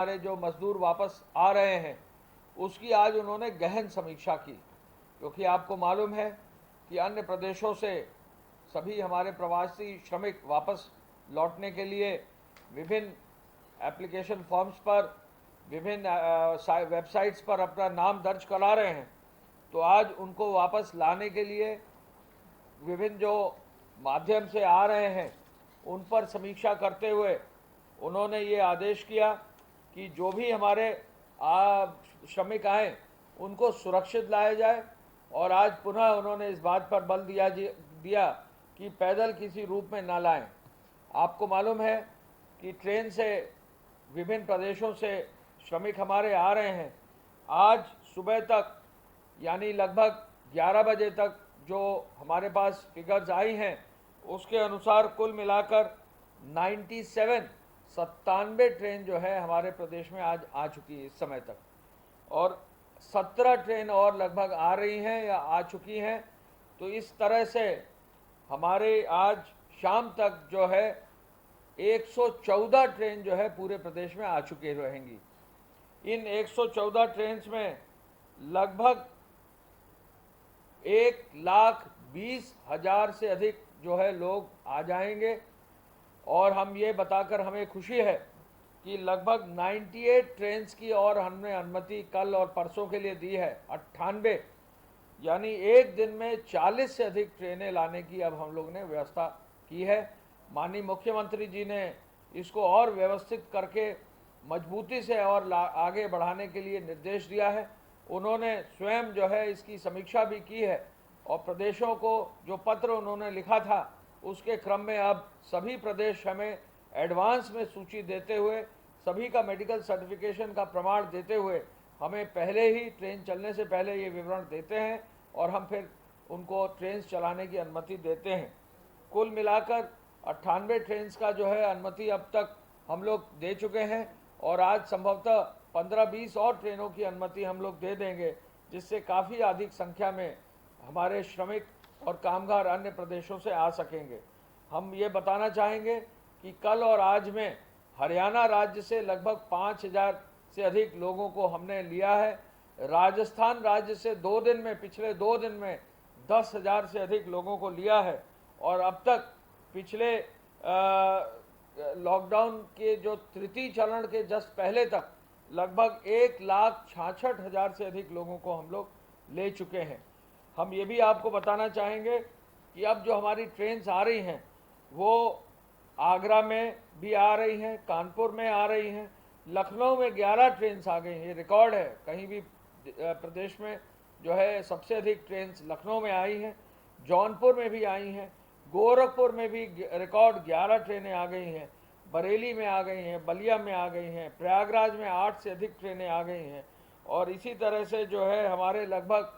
हमारे जो मजदूर वापस आ रहे हैं उसकी आज उन्होंने गहन समीक्षा की, क्योंकि आपको मालूम है कि अन्य प्रदेशों से सभी हमारे प्रवासी श्रमिक वापस लौटने के लिए विभिन्न एप्लीकेशन फॉर्म्स पर, विभिन्न वेबसाइट्स पर अपना नाम दर्ज करा रहे हैं। तो आज उनको वापस लाने के लिए विभिन्न जो माध्यम से आ रहे हैं उन पर समीक्षा करते हुए उन्होंने ये आदेश किया कि जो भी हमारे श्रमिक आए उनको सुरक्षित लाया जाए। और आज पुनः उन्होंने इस बात पर बल दिया कि पैदल किसी रूप में ना लाएं। आपको मालूम है कि ट्रेन से विभिन्न प्रदेशों से श्रमिक हमारे आ रहे हैं। आज सुबह तक यानी लगभग 11 बजे तक जो हमारे पास फिगर्स आई हैं उसके अनुसार कुल मिलाकर 97 ट्रेन जो है हमारे प्रदेश में आज आ चुकी है इस समय तक, और 17 ट्रेन और लगभग आ रही हैं या आ चुकी हैं। तो इस तरह से हमारे आज शाम तक जो है 114 ट्रेन जो है पूरे प्रदेश में आ चुकी रहेंगी। इन 114 ट्रेन में लगभग 1,20,000 से अधिक जो है लोग आ जाएंगे। और हम ये बताकर हमें खुशी है कि लगभग 98 ट्रेन की और हमने अनुमति कल और परसों के लिए दी है। 98 यानी एक दिन में 40 से अधिक ट्रेनें लाने की अब हम लोग ने व्यवस्था की है। माननीय मुख्यमंत्री जी ने इसको और व्यवस्थित करके मजबूती से और आगे बढ़ाने के लिए निर्देश दिया है। उन्होंने स्वयं जो है इसकी समीक्षा भी की है और प्रदेशों को जो पत्र उन्होंने लिखा था उसके क्रम में अब सभी प्रदेश हमें एडवांस में सूची देते हुए, सभी का मेडिकल सर्टिफिकेशन का प्रमाण देते हुए हमें पहले ही ट्रेन चलने से पहले ये विवरण देते हैं और हम फिर उनको ट्रेन चलाने की अनुमति देते हैं। कुल मिलाकर 98 ट्रेन का जो है अनुमति अब तक हम लोग दे चुके हैं और आज संभवतः 15-20 और ट्रेनों की अनुमति हम लोग दे देंगे, जिससे काफ़ी अधिक संख्या में हमारे श्रमिक और कामगार अन्य प्रदेशों से आ सकेंगे। हम ये बताना चाहेंगे कि कल और आज में हरियाणा राज्य से लगभग 5,000 से अधिक लोगों को हमने लिया है। राजस्थान राज्य से पिछले 2 दिन में 10,000 से अधिक लोगों को लिया है। और अब तक पिछले लॉकडाउन के जो तृतीय चरण के जस्ट पहले तक लगभग 1,66,000 से अधिक लोगों को हम लोग ले चुके हैं। हम ये भी आपको बताना चाहेंगे कि अब जो हमारी ट्रेन्स आ रही हैं वो आगरा में भी आ रही हैं, कानपुर में आ रही हैं, लखनऊ में 11 ट्रेन्स आ गई हैं। ये रिकॉर्ड है, कहीं भी प्रदेश में जो है सबसे अधिक ट्रेन्स लखनऊ में आई हैं। जौनपुर में भी आई हैं, गोरखपुर में भी रिकॉर्ड 11 ट्रेनें आ गई हैं, बरेली में आ गई हैं, बलिया में आ गई हैं, प्रयागराज में 8 से अधिक ट्रेनें आ गई हैं। और इसी तरह से जो है हमारे लगभग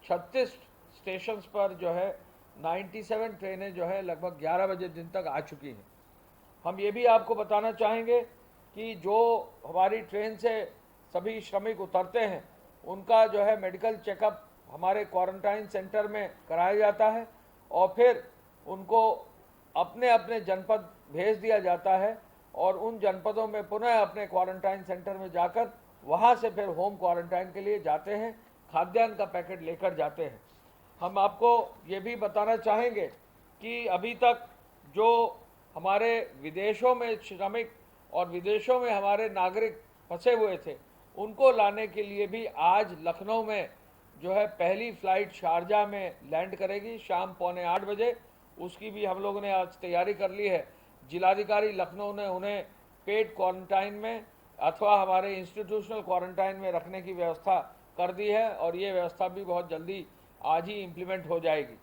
36 स्टेशंस पर जो है 97 ट्रेनें जो है लगभग 11 बजे दिन तक आ चुकी हैं। हम ये भी आपको बताना चाहेंगे कि जो हमारी ट्रेन से सभी श्रमिक उतरते हैं उनका जो है मेडिकल चेकअप हमारे क्वारंटाइन सेंटर में कराया जाता है और फिर उनको अपने अपने जनपद भेज दिया जाता है और उन जनपदों में पुनः अपने क्वारंटाइन सेंटर में जाकर वहाँ से फिर होम क्वारंटाइन के लिए जाते हैं, खाद्यान्न का पैकेट लेकर जाते हैं। हम आपको ये भी बताना चाहेंगे कि अभी तक जो हमारे विदेशों में श्रमिक और विदेशों में हमारे नागरिक फंसे हुए थे उनको लाने के लिए भी आज लखनऊ में जो है पहली फ्लाइट शारजा में लैंड करेगी शाम 7:45 बजे। उसकी भी हम लोगों ने आज तैयारी कर ली है। जिलाधिकारी लखनऊ ने उन्हें पेड क्वारंटाइन में अथवा हमारे इंस्टीट्यूशनल क्वारंटाइन में रखने की व्यवस्था कर दी है और ये व्यवस्था भी बहुत जल्दी आज ही इम्प्लीमेंट हो जाएगी।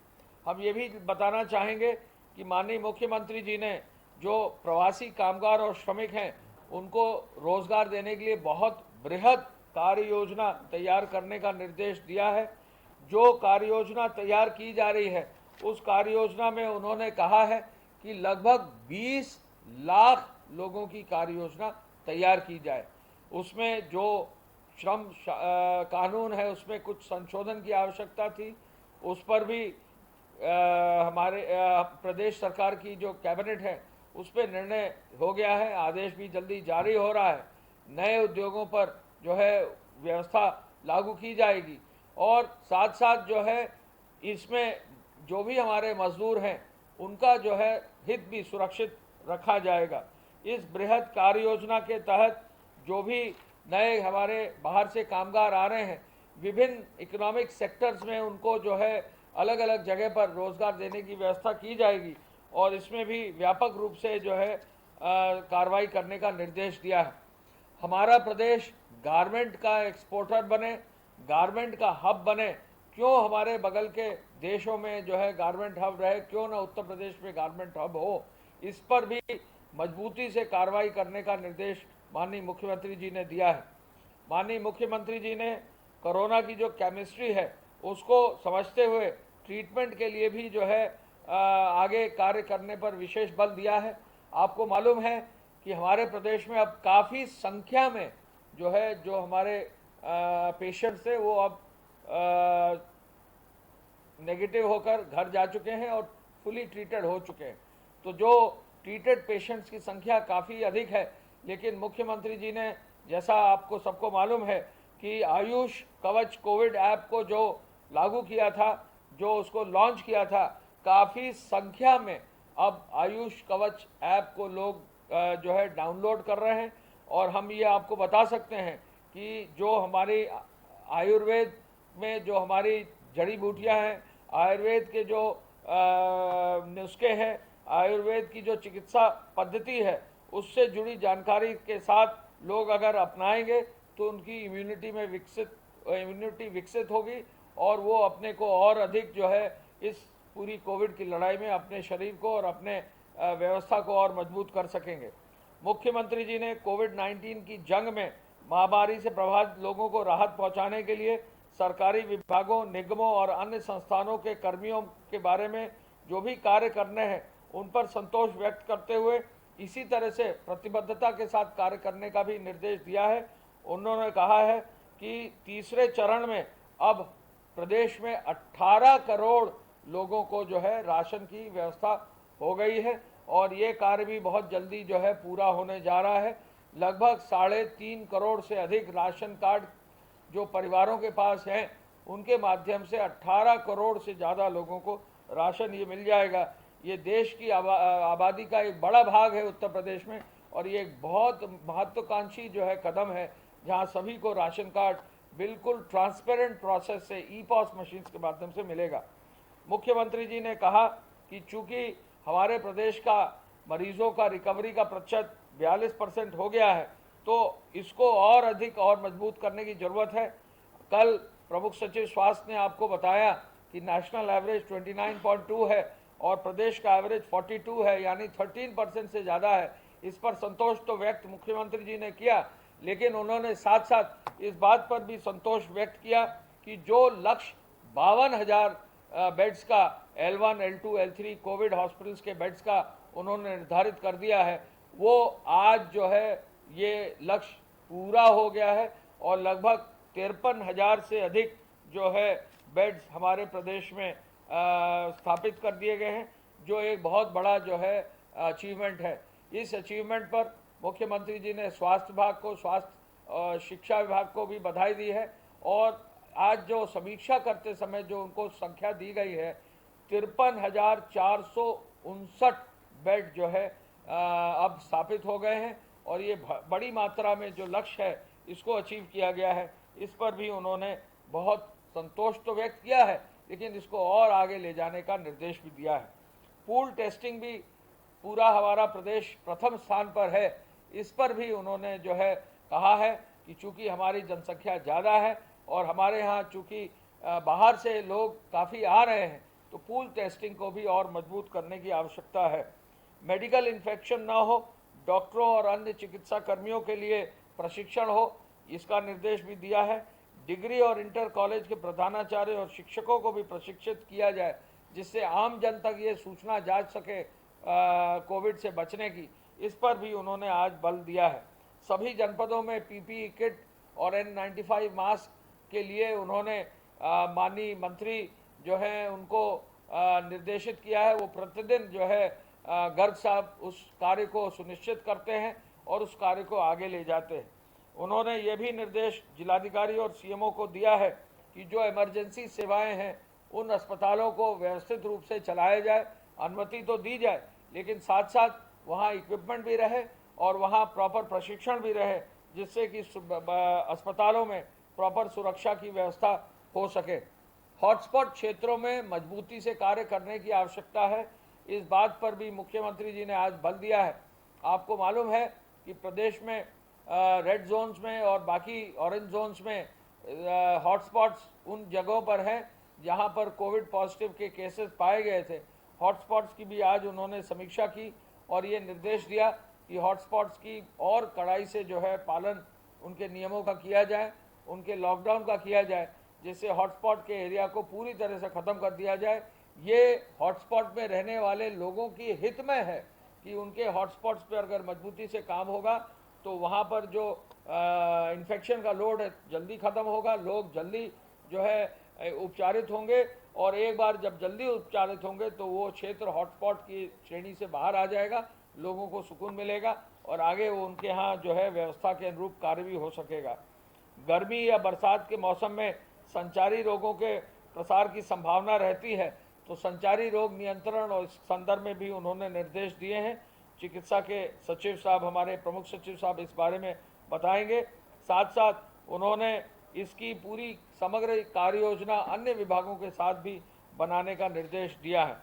हम ये भी बताना चाहेंगे कि माननीय मुख्यमंत्री जी ने जो प्रवासी कामगार और श्रमिक हैं उनको रोजगार देने के लिए बहुत बृहद कार्य योजना तैयार करने का निर्देश दिया है। जो कार्य योजना तैयार की जा रही है उस कार्य योजना में उन्होंने कहा है कि लगभग 20 लाख लोगों की कार्य योजना तैयार की जाए। उसमें जो श्रम कानून है उसमें कुछ संशोधन की आवश्यकता थी, उस पर भी हमारे प्रदेश सरकार की जो कैबिनेट है उस पर निर्णय हो गया है, आदेश भी जल्दी जारी हो रहा है। नए उद्योगों पर जो है व्यवस्था लागू की जाएगी। और साथ साथ जो है इसमें जो भी हमारे मजदूर हैं उनका जो है हित भी सुरक्षित रखा जाएगा। इस बृहद कार्य योजना के तहत जो भी नए हमारे बाहर से कामगार आ रहे हैं, विभिन्न इकोनॉमिक सेक्टर्स में उनको जो है अलग अलग जगह पर रोजगार देने की व्यवस्था की जाएगी और इसमें भी व्यापक रूप से जो है कार्रवाई करने का निर्देश दिया है। हमारा प्रदेश गारमेंट का एक्सपोर्टर बने, गारमेंट का हब बने। क्यों हमारे बगल के देशों में जो है गारमेंट हब रहे, क्यों ना उत्तर प्रदेश में गारमेंट हब हो, इस पर भी मजबूती से कार्रवाई करने का निर्देश माननीय मुख्यमंत्री जी ने दिया है। माननीय मुख्यमंत्री जी ने कोरोना की जो केमिस्ट्री है उसको समझते हुए ट्रीटमेंट के लिए भी जो है आगे कार्य करने पर विशेष बल दिया है। आपको मालूम है कि हमारे प्रदेश में अब काफ़ी संख्या में जो है जो हमारे पेशेंट्स थे वो अब नेगेटिव होकर घर जा चुके हैं और फुली ट्रीटेड हो चुके हैं। तो जो ट्रीटेड पेशेंट्स की संख्या काफ़ी अधिक है, लेकिन मुख्यमंत्री जी ने, जैसा आपको सबको मालूम है कि आयुष कवच कोविड ऐप को जो लागू किया था, जो उसको लॉन्च किया था, काफ़ी संख्या में अब आयुष कवच ऐप को लोग जो है डाउनलोड कर रहे हैं। और हम ये आपको बता सकते हैं कि जो हमारी आयुर्वेद में जो हमारी जड़ी बूटियां हैं, आयुर्वेद के जो नुस्खे हैं, आयुर्वेद की जो चिकित्सा पद्धति है, उससे जुड़ी जानकारी के साथ लोग अगर अपनाएंगे तो उनकी इम्यूनिटी विकसित होगी और वो अपने को और अधिक जो है इस पूरी कोविड की लड़ाई में अपने शरीर को और अपने व्यवस्था को और मजबूत कर सकेंगे। मुख्यमंत्री जी ने कोविड-19 की जंग में महामारी से प्रभावित लोगों को राहत पहुंचाने के लिए सरकारी विभागों, निगमों और अन्य संस्थानों के कर्मियों के बारे में जो भी कार्य करने हैं उन पर संतोष व्यक्त करते हुए इसी तरह से प्रतिबद्धता के साथ कार्य करने का भी निर्देश दिया है। उन्होंने कहा है कि तीसरे चरण में अब प्रदेश में 18 करोड़ लोगों को जो है राशन की व्यवस्था हो गई है और ये कार्य भी बहुत जल्दी जो है पूरा होने जा रहा है। लगभग 3.5 करोड़ से अधिक राशन कार्ड जो परिवारों के पास हैं उनके माध्यम से 18 करोड़ से ज़्यादा लोगों को राशन ये मिल जाएगा। ये देश की आबादी का एक बड़ा भाग है उत्तर प्रदेश में और ये एक बहुत महत्वाकांक्षी जो है कदम है जहाँ सभी को राशन कार्ड बिल्कुल ट्रांसपेरेंट प्रोसेस से ई-पॉस मशीन के माध्यम से मिलेगा। मुख्यमंत्री जी ने कहा कि चूँकि हमारे प्रदेश का मरीजों का रिकवरी का प्रतिशत 42% हो गया है तो इसको और अधिक और मजबूत करने की ज़रूरत है। कल प्रमुख सचिव स्वास्थ्य ने आपको बताया कि नेशनल एवरेज 29.2 है और प्रदेश का एवरेज 42 है, यानी 13% से ज़्यादा है। इस पर संतोष तो व्यक्त मुख्यमंत्री जी ने किया, लेकिन उन्होंने साथ साथ इस बात पर भी संतोष व्यक्त किया कि जो लक्ष्य 52,000 बेड्स का L1, L2, L3 Covid hospitals के बेड्स का उन्होंने निर्धारित कर दिया है, वो आज जो है ये लक्ष्य पूरा हो गया है और लगभग 53,000 से अधिक जो है बेड्स हमारे प्रदेश में स्थापित कर दिए गए हैं, जो एक बहुत बड़ा जो है अचीवमेंट है। इस अचीवमेंट पर मुख्यमंत्री जी ने स्वास्थ्य विभाग को, स्वास्थ्य शिक्षा विभाग को भी बधाई दी है और आज जो समीक्षा करते समय जो उनको संख्या दी गई है 53,459 बेड जो है अब स्थापित हो गए हैं और ये बड़ी मात्रा में जो लक्ष्य है इसको अचीव किया गया है। इस पर भी उन्होंने बहुत संतोष तो व्यक्त किया है, लेकिन इसको और आगे ले जाने का निर्देश भी दिया है। पूल टेस्टिंग भी पूरा हमारा प्रदेश प्रथम स्थान पर है। इस पर भी उन्होंने जो है कहा है कि चूँकि हमारी जनसंख्या ज़्यादा है और हमारे यहाँ चूँकि बाहर से लोग काफ़ी आ रहे हैं तो पूल टेस्टिंग को भी और मजबूत करने की आवश्यकता है। मेडिकल इन्फेक्शन ना हो, डॉक्टरों और अन्य चिकित्सा कर्मियों के लिए प्रशिक्षण हो, इसका निर्देश भी दिया है। डिग्री और इंटर कॉलेज के प्रधानाचार्य और शिक्षकों को भी प्रशिक्षित किया जाए जिससे आम जन तक ये सूचना जा सके कोविड से बचने की, इस पर भी उन्होंने आज बल दिया है। सभी जनपदों में PPE किट और N95 मास्क के लिए उन्होंने माननीय मंत्री जो हैं उनको निर्देशित किया है, वो प्रतिदिन जो है गर्ग साहब उस कार्य को सुनिश्चित करते हैं और उस कार्य को आगे ले जाते हैं। उन्होंने ये भी निर्देश जिलाधिकारी और सीएमओ को दिया है कि जो इमरजेंसी सेवाएं हैं उन अस्पतालों को व्यवस्थित रूप से चलाया जाए, अनुमति तो दी जाए, लेकिन साथ साथ वहाँ इक्विपमेंट भी रहे और वहाँ प्रॉपर प्रशिक्षण भी रहे, जिससे कि अस्पतालों में प्रॉपर सुरक्षा की व्यवस्था हो सके। हॉटस्पॉट क्षेत्रों में मजबूती से कार्य करने की आवश्यकता है, इस बात पर भी मुख्यमंत्री जी ने आज बल दिया है। आपको मालूम है कि प्रदेश में रेड जोन्स में और बाकी ऑरेंज जोन्स में हॉटस्पॉट्स उन जगहों पर हैं जहां पर कोविड पॉजिटिव के केसेस पाए गए थे। हॉटस्पॉट्स की भी आज उन्होंने समीक्षा की और ये निर्देश दिया कि हॉटस्पॉट्स की और कड़ाई से जो है पालन उनके नियमों का किया जाए, उनके लॉकडाउन का किया जाए, जिससे हॉटस्पॉट के एरिया को पूरी तरह से ख़त्म कर दिया जाए। ये हॉटस्पॉट में रहने वाले लोगों की हित में है कि उनके हॉटस्पॉट्स पर अगर मजबूती से काम होगा तो वहाँ पर जो इन्फेक्शन का लोड है जल्दी ख़त्म होगा, लोग जल्दी जो है उपचारित होंगे और एक बार जब जल्दी उपचारित होंगे तो वो क्षेत्र हॉटस्पॉट की श्रेणी से बाहर आ जाएगा, लोगों को सुकून मिलेगा और आगे वो उनके यहाँ जो है व्यवस्था के अनुरूप कार्य भी हो सकेगा। गर्मी या बरसात के मौसम में संचारी रोगों के प्रसार की संभावना रहती है, तो संचारी रोग नियंत्रण और इस संदर्भ में भी उन्होंने निर्देश दिए हैं। चिकित्सा के सचिव साहब, हमारे प्रमुख सचिव साहब इस बारे में बताएंगे। साथ साथ उन्होंने इसकी पूरी समग्र कार्य योजना अन्य विभागों के साथ भी बनाने का निर्देश दिया है।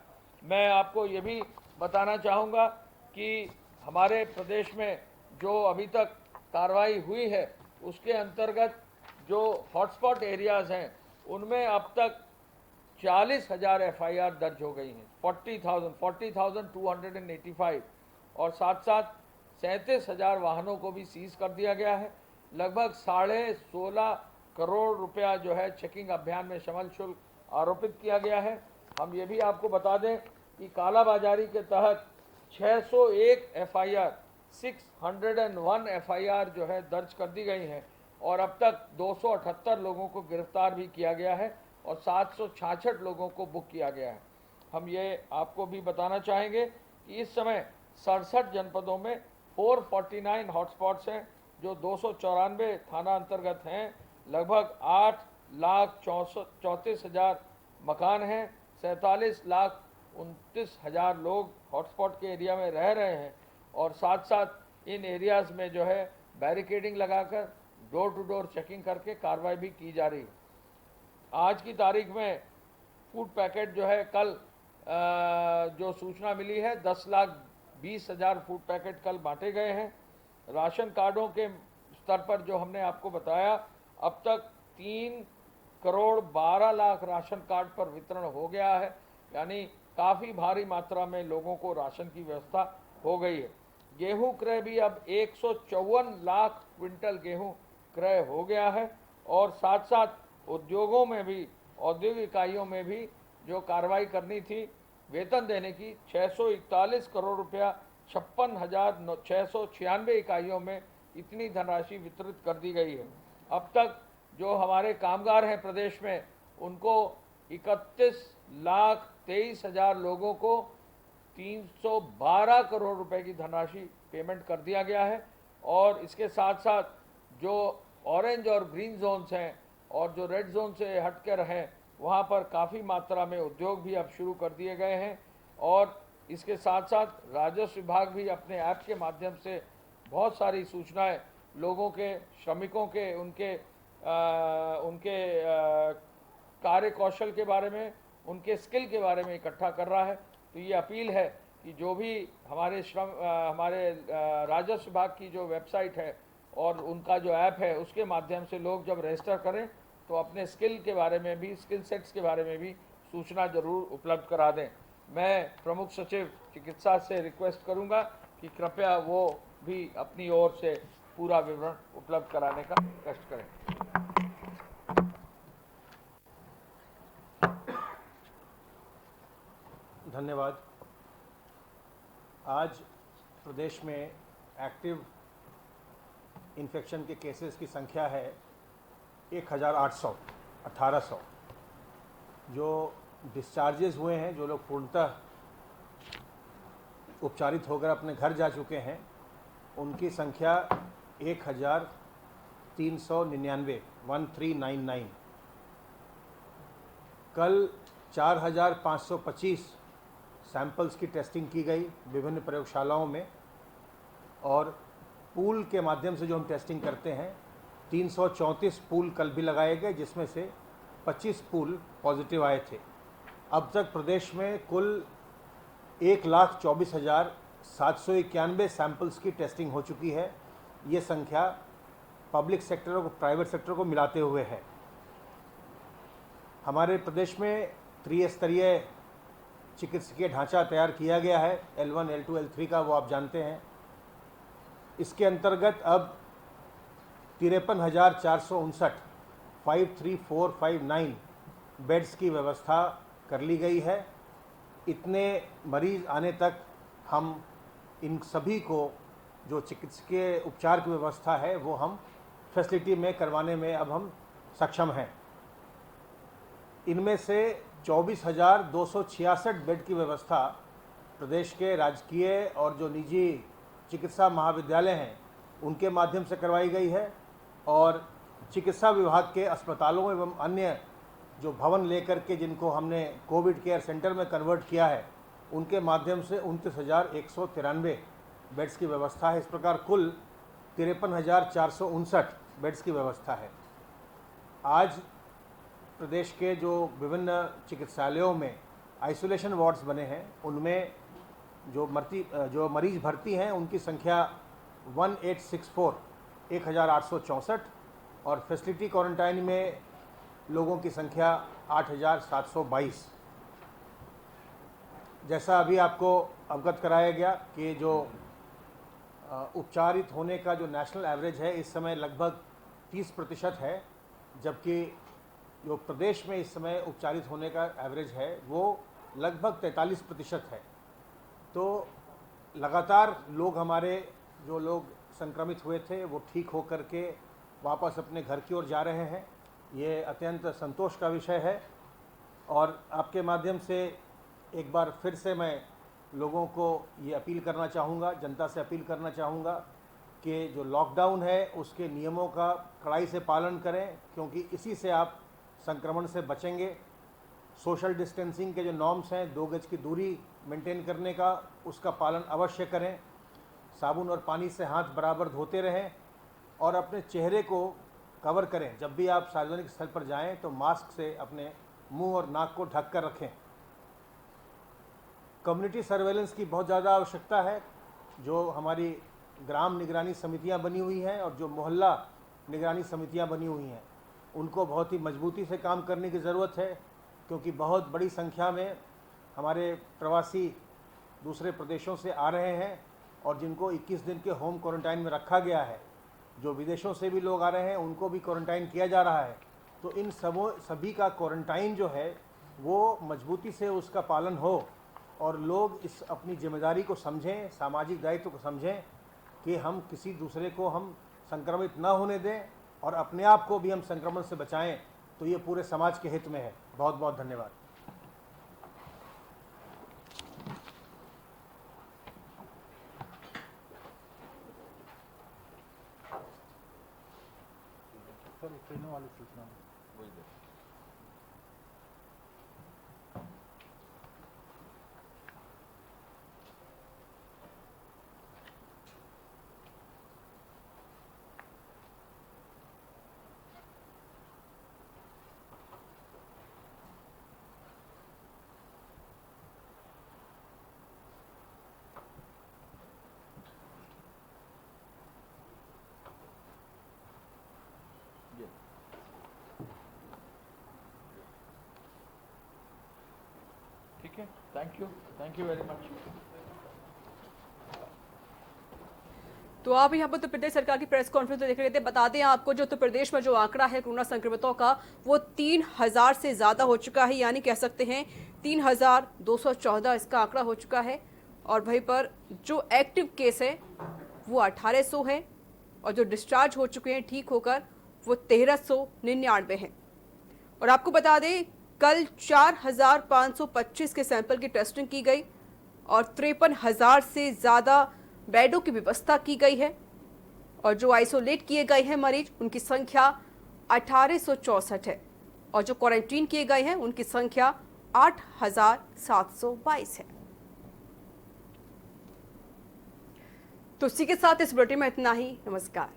मैं आपको ये भी बताना चाहूँगा कि हमारे प्रदेश में जो अभी तक कार्रवाई हुई है उसके अंतर्गत जो हॉटस्पॉट एरियाज़ हैं उनमें अब तक 40,000 FIR दर्ज हो गई हैं, 40,285 और साथ साथ 37,000 वाहनों को भी सीज कर दिया गया है। लगभग 16.5 करोड़ रुपया जो है चेकिंग अभियान में शमल शुल्क आरोपित किया गया है। हम ये भी आपको बता दें कि कालाबाजारी के तहत 601 FIR, 601 FIR जो है दर्ज कर दी गई हैं और अब तक 278 लोगों को गिरफ्तार भी किया गया है और 766 लोगों को बुक किया गया है। हम ये आपको भी बताना चाहेंगे कि इस समय 67 जनपदों में 449 हॉटस्पॉट्स हैं जो 294 थाना अंतर्गत हैं। लगभग 8,34,000 मकान हैं, 47,29,000 लोग हॉटस्पॉट के एरिया में रह रहे हैं और साथ साथ इन एरियाज़ में जो है बैरिकेडिंग लगाकर डोर टू डोर चेकिंग करके कार्रवाई भी की जा रही है। आज की तारीख में फूड पैकेट जो है कल जो सूचना मिली है 10,20,000 फूड पैकेट कल बांटे गए हैं। राशन कार्डों के स्तर पर जो हमने आपको बताया अब तक 3,12,00,000 राशन कार्ड पर वितरण हो गया है, यानी काफ़ी भारी मात्रा में लोगों को राशन की व्यवस्था हो गई है। गेहूं क्रय भी अब 154 लाख क्विंटल गेहूं क्रय हो गया है और साथ साथ उद्योगों में भी, औद्योगिक इकाइयों में भी जो कार्रवाई करनी थी वेतन देने की 641 करोड़ रुपया 56,696 इकाइयों में इतनी धनराशि वितरित कर दी गई है। अब तक जो हमारे कामगार हैं प्रदेश में उनको 31,23,000 लोगों को 312 करोड़ रुपए की धनराशि पेमेंट कर दिया गया है और इसके साथ साथ जो ऑरेंज और ग्रीन जोन्स हैं और जो रेड जोन से हटकर हैं वहाँ पर काफ़ी मात्रा में उद्योग भी अब शुरू कर दिए गए हैं और इसके साथ साथ राजस्व विभाग भी अपने ऐप के माध्यम से बहुत सारी सूचनाएं लोगों के, श्रमिकों के, उनके कार्य कौशल के बारे में, उनके स्किल के बारे में इकट्ठा कर रहा है। तो ये अपील है कि जो भी हमारे राजस्व विभाग की जो वेबसाइट है और उनका जो ऐप है उसके माध्यम से लोग जब रजिस्टर करें तो अपने स्किल के बारे में भी, स्किल सेट्स के बारे में भी सूचना जरूर उपलब्ध करा दें। मैं प्रमुख सचिव चिकित्सा से रिक्वेस्ट करूंगा कि कृपया वो भी अपनी ओर से पूरा विवरण उपलब्ध कराने का कष्ट करें। धन्यवाद। आज प्रदेश में एक्टिव इन्फेक्शन के केसेस की संख्या है 1,800। जो डिस्चार्जेस हुए हैं, जो लोग पूर्णतः उपचारित होकर अपने घर जा चुके हैं, उनकी संख्या 1399 1399। कल 4525 सैंपल्स की टेस्टिंग की गई विभिन्न प्रयोगशालाओं में, और पूल के माध्यम से जो हम टेस्टिंग करते हैं 334 पूल कल भी लगाए गए, जिसमें से 25 पूल पॉजिटिव आए थे। अब तक प्रदेश में कुल 1,24,791 सैंपल्स की टेस्टिंग हो चुकी है। ये संख्या पब्लिक सेक्टर और प्राइवेट सेक्टर को मिलाते हुए है। हमारे प्रदेश में त्रिस्तरीय चिकित्सकीय ढांचा तैयार किया गया है, L1, L2, L3 का, वो आप जानते हैं। इसके अंतर्गत अब 53,459 53459 बेड्स की व्यवस्था कर ली गई है। इतने मरीज आने तक हम इन सभी को जो चिकित्सकीय उपचार की व्यवस्था है वो हम फैसिलिटी में करवाने में अब हम सक्षम हैं। इनमें से 24,266 बेड की व्यवस्था प्रदेश के राजकीय और जो निजी चिकित्सा महाविद्यालय हैं उनके माध्यम से करवाई गई है, और चिकित्सा विभाग के अस्पतालों एवं अन्य जो भवन लेकर के जिनको हमने कोविड केयर सेंटर में कन्वर्ट किया है उनके माध्यम से 29,193 बेड्स की व्यवस्था है। इस प्रकार कुल 53,459 बेड्स की व्यवस्था है। आज प्रदेश के जो विभिन्न चिकित्सालयों में आइसोलेशन वार्ड्स बने हैं उनमें जो मरीज भर्ती हैं उनकी संख्या 1864 और फैसिलिटी क्वारंटाइन में लोगों की संख्या 8,722। जैसा अभी आपको अवगत कराया गया कि जो उपचारित होने का जो नेशनल एवरेज है इस समय लगभग 30% है, जबकि जो प्रदेश में इस समय उपचारित होने का एवरेज है वो लगभग 43% है। तो लगातार लोग हमारे जो लोग संक्रमित हुए थे वो ठीक होकर के वापस अपने घर की ओर जा रहे हैं। ये अत्यंत संतोष का विषय है, और आपके माध्यम से एक बार फिर से मैं लोगों को ये अपील करना चाहूँगा, जनता से अपील करना चाहूँगा कि जो लॉकडाउन है उसके नियमों का कड़ाई से पालन करें, क्योंकि इसी से आप संक्रमण से बचेंगे। सोशल डिस्टेंसिंग के जो नॉर्म्स हैं, 2 गज की दूरी मेंटेन करने का, उसका पालन अवश्य करें। साबुन और पानी से हाथ बराबर धोते रहें और अपने चेहरे को कवर करें। जब भी आप सार्वजनिक स्थल पर जाएं तो मास्क से अपने मुंह और नाक को ढक कर रखें। कम्युनिटी सर्वेलेंस की बहुत ज़्यादा आवश्यकता है। जो हमारी ग्राम निगरानी समितियां बनी हुई हैं और जो मोहल्ला निगरानी समितियां बनी हुई हैं उनको बहुत ही मजबूती से काम करने की ज़रूरत है, क्योंकि बहुत बड़ी संख्या में हमारे प्रवासी दूसरे प्रदेशों से आ रहे हैं और जिनको 21 दिन के होम क्वारंटाइन में रखा गया है। जो विदेशों से भी लोग आ रहे हैं उनको भी क्वारंटाइन किया जा रहा है। तो इन सभी का क्वारंटाइन जो है वो मजबूती से उसका पालन हो और लोग इस अपनी जिम्मेदारी को समझें, सामाजिक दायित्व को समझें कि हम किसी दूसरे को हम संक्रमित न होने दें और अपने आप को भी हम संक्रमण से बचाएं। तो ये पूरे समाज के हित में है। बहुत बहुत धन्यवाद। सर ट्रेनों वाली सूचना ठीक है, थैंक यू वेरी मच। तो आप यहाँ पर उत्तर प्रदेश सरकार की प्रेस कॉन्फ्रेंस में देख रहे थे। बता दें आपको, जो उत्तर प्रदेश में जो आंकड़ा है कोरोना संक्रमितों का वो 3,000 से ज्यादा हो चुका है, यानी कह सकते हैं 3,214 इसका आंकड़ा हो चुका है। और वहीं पर जो एक्टिव केस है वो 1,800 है और जो डिस्चार्ज हो चुके हैं ठीक होकर वो 1,399 हैं। और आपको बता दें कल 4,525 के सैंपल की टेस्टिंग की गई और 53,000 से ज़्यादा बेडों की व्यवस्था की गई है। और जो आइसोलेट किए गए हैं मरीज उनकी संख्या 1864 है और जो क्वारंटीन किए गए हैं उनकी संख्या 8722 है। तो इसी के साथ इस बुलेटिन में इतना ही। नमस्कार।